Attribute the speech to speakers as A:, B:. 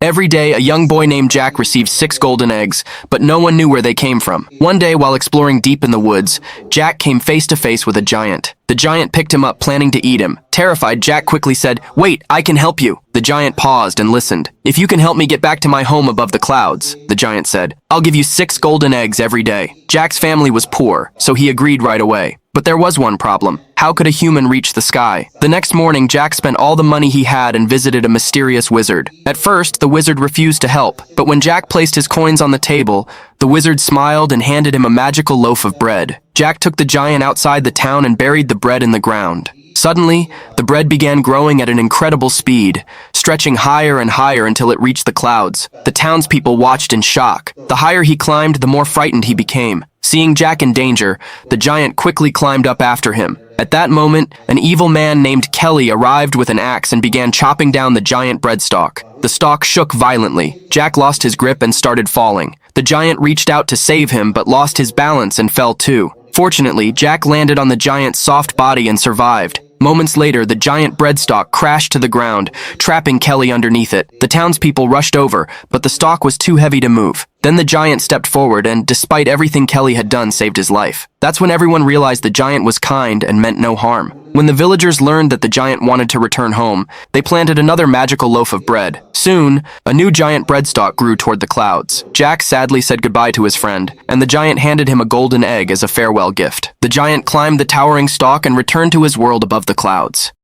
A: Every day, a young boy named Jack received 6 golden eggs, but no one knew where they came from. One day, while exploring deep in the woods, Jack came face to face with a giant. The giant picked him up, planning to eat him. Terrified, Jack quickly said, "Wait, I can help you." The giant paused and listened. "If you can help me get back to my home above the clouds," the giant said, "I'll give you 6 golden eggs every day." Jack's family was poor, so he agreed right away. But there was one problem. How could a human reach the sky? The next morning, Jack spent all the money he had and visited a mysterious wizard. At first, the wizard refused to help, but when Jack placed his coins on the table, the wizard smiled and handed him a magical loaf of bread. Jack took the giant outside the town and buried the bread in the ground. Suddenly, the bread began growing at an incredible speed, stretching higher and higher until it reached the clouds. The townspeople watched in shock. The higher he climbed, the more frightened he became. Seeing Jack in danger, the giant quickly climbed up after him. At that moment, an evil man named Kelly arrived with an axe and began chopping down the giant breadstalk. The stalk shook violently. Jack lost his grip and started falling. The giant reached out to save him but lost his balance and fell too. Fortunately, Jack landed on the giant's soft body and survived. Moments later, the giant breadstalk crashed to the ground, trapping Kelly underneath it. The townspeople rushed over, but the stalk was too heavy to move. Then the giant stepped forward and, despite everything Kelly had done, saved his life. That's when everyone realized the giant was kind and meant no harm. When the villagers learned that the giant wanted to return home, they planted another magical loaf of bread. Soon, a new giant breadstalk grew toward the clouds. Jack sadly said goodbye to his friend, and the giant handed him a golden egg as a farewell gift. The giant climbed the towering stalk and returned to his world above the clouds.